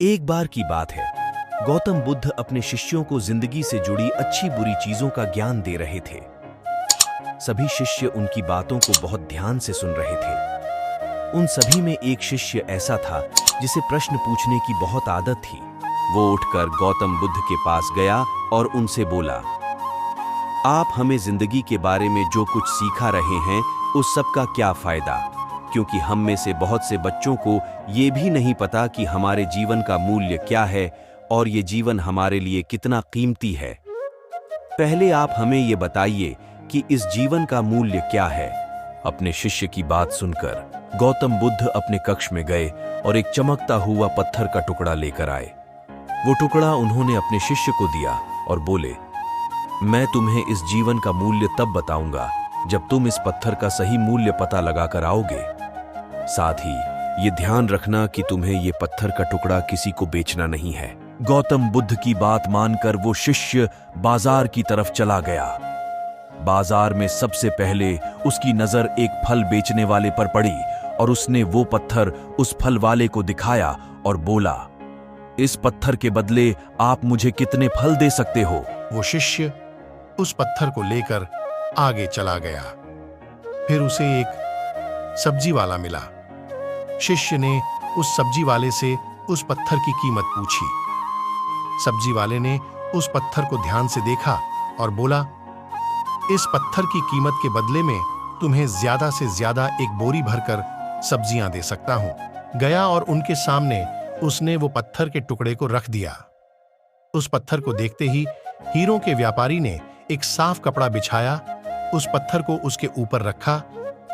एक बार की बात है, गौतम बुद्ध अपने शिष्यों को जिंदगी से जुड़ी अच्छी बुरी चीजों का ज्ञान दे रहे थे। सभी शिष्य उनकी बातों को बहुत ध्यान से सुन रहे थे। उन सभी में एक शिष्य ऐसा था जिसे प्रश्न पूछने की बहुत आदत थी। वो उठकर गौतम बुद्ध के पास गया और उनसे बोला, आप हमें जिंदगी के बारे में जो कुछ सिखा रहे हैं उस सब का क्या फायदा, क्योंकि हम में से बहुत से बच्चों को ये भी नहीं पता कि हमारे जीवन का मूल्य क्या है और ये जीवन हमारे लिए कितना कीमती है। पहले आप हमें ये बताइए कि इस जीवन का मूल्य क्या है। अपने शिष्य की बात सुनकर गौतम बुद्ध अपने कक्ष में गए और एक चमकता हुआ पत्थर का टुकड़ा लेकर आए। वो टुकड़ा उन्होंने अपने शिष्य को दिया और बोले, मैं तुम्हें इस जीवन का मूल्य तब बताऊंगा जब तुम इस पत्थर का सही मूल्य पता लगाकर आओगे। साथ ही ये ध्यान रखना कि तुम्हें ये पत्थर का टुकड़ा किसी को बेचना नहीं है। गौतम बुद्ध की बात मानकर वो शिष्य बाजार की तरफ चला गया। बाजार में सबसे पहले उसकी नजर एक फल बेचने वाले पर पड़ी और उसने वो पत्थर उस फल वाले को दिखाया और बोला, इस पत्थर के बदले आप मुझे कितने फल दे सकते हो? वो शिष्य उस पत्थर को लेकर आगे चला गया। फिर उसे एक सब्जी वाला मिला। शिष्य ने उस सब्जी वाले से उस पत्थर की कीमत पूछी। सब्जी वाले ने उस पत्थर को ध्यान से देखा और बोला, इस पत्थर की कीमत के बदले में तुम्हें ज्यादा से ज्यादा एक बोरी भरकर सब्जियां दे सकता हूं। गया और उनके सामने उसने वो पत्थर के टुकड़े को रख दिया। उस पत्थर को देखते ही हीरों के व्यापारी ने एक साफ कपड़ा बिछाया, उस पत्थर को उसके ऊपर रखा,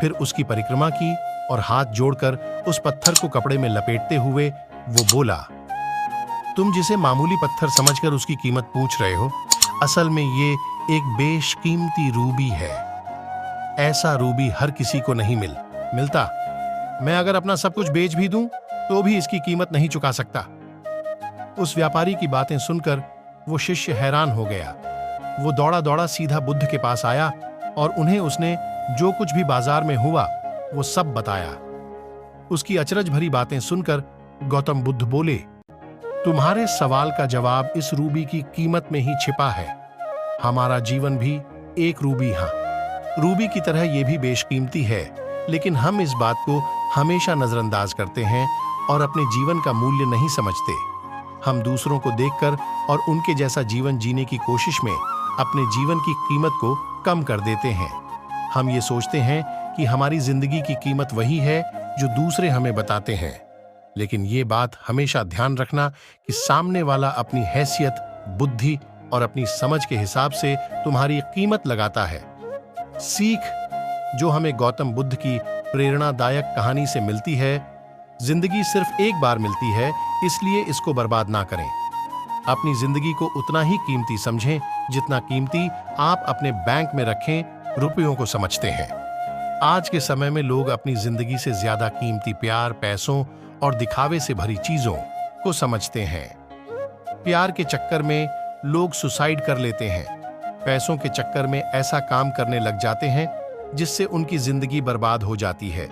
फिर उसकी परिक्रमा की और हाथ जोड़कर उस पत्थर को कपड़े में लपेटते हुए वो बोला, तुम जिसे मामूली पत्थर समझकर उसकी कीमत पूछ रहे हो, असल में ये एक बेशकीमती रूबी है। ऐसा रूबी हर किसी को नहीं मिलता। मैं अगर अपना सब कुछ बेच भी दूं तो भी इसकी कीमत नहीं चुका सकता। उस व्यापारी की बातें सुनकर वो शिष्य हैरान हो गया। वो दौड़ा दौड़ा सीधा बुद्ध के पास आया और उन्हें उसने जो कुछ भी बाजार में हुआ वो सब बताया। उसकी अचरज भरी बातें सुनकर गौतम बुद्ध बोले, तुम्हारे सवाल का जवाब इस रूबी की कीमत में ही छिपा है। हमारा जीवन भी एक रूबी की तरह ये भी बेशकीमती है, लेकिन हम इस बात को हमेशा नजरअंदाज करते हैं और अपने जीवन का मूल्य नहीं समझते। हम दूसरों को देखकर और उनके जैसा जीवन जीने की कोशिश में अपने जीवन की कीमत को कम कर देते हैं। हम ये सोचते हैं कि हमारी जिंदगी की कीमत वही है जो दूसरे हमें बताते हैं, लेकिन ये बात हमेशा ध्यान रखना कि सामने वाला अपनी हैसियत, बुद्धि और अपनी समझ के हिसाब से तुम्हारी कीमत लगाता है। सीख जो हमें गौतम बुद्ध की प्रेरणादायक कहानी से मिलती है, जिंदगी सिर्फ एक बार मिलती है, इसलिए इसको बर्बाद ना करें। अपनी जिंदगी को उतना ही कीमती समझें जितना कीमती आप अपने बैंक में रखें रुपयों को समझते हैं। आज के समय में लोग अपनी जिंदगी से ज्यादा कीमती प्यार, पैसों और दिखावे से भरी चीजों को समझते हैं। प्यार के चक्कर में लोग सुसाइड कर लेते हैं। पैसों के चक्कर में ऐसा काम करने लग जाते हैं जिससे उनकी जिंदगी बर्बाद हो जाती है।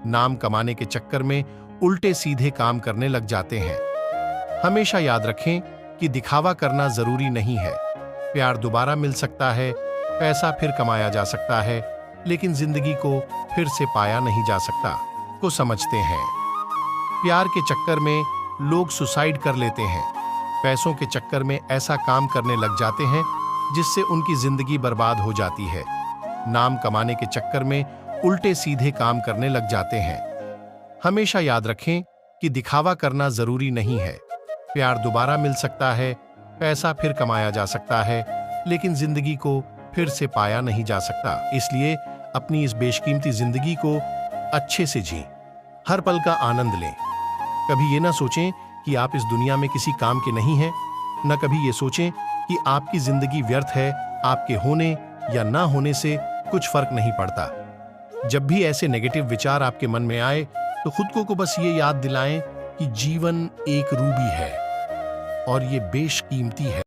नाम कमाने के चक्कर में उल्टे सीधे काम करने लग जाते हैं। हमेशा याद रखें कि दिखावा करना जरूरी नहीं है। प्यार दोबारा मिल सकता है, पैसा फिर कमाया जा सकता है, लेकिन जिंदगी को फिर से पाया नहीं जा सकता को समझते हैं। प्यार के चक्कर में लोग सुसाइड कर लेते हैं। पैसों के चक्कर में ऐसा काम करने लग जाते हैं जिससे उनकी जिंदगी बर्बाद हो जाती है। नाम कमाने के चक्कर में उल्टे सीधे काम करने लग जाते हैं। हमेशा याद रखें कि दिखावा करना जरूरी नहीं है। प्यार दोबारा मिल सकता है, पैसा फिर कमाया जा सकता है, लेकिन जिंदगी को फिर से पाया नहीं जा सकता। इसलिए अपनी इस बेशकीमती जिंदगी को अच्छे से जी, हर पल का आनंद लें। कभी ये ना सोचें कि आप इस दुनिया में किसी काम के नहीं हैं, न कभी ये सोचें कि आपकी जिंदगी व्यर्थ है। आपके होने या ना होने से कुछ फर्क नहीं पड़ता। जब भी ऐसे नेगेटिव विचार आपके मन में आए तो खुद को बस ये याद दिलाएं कि जीवन एक रूबी है और ये बेशकीमती है।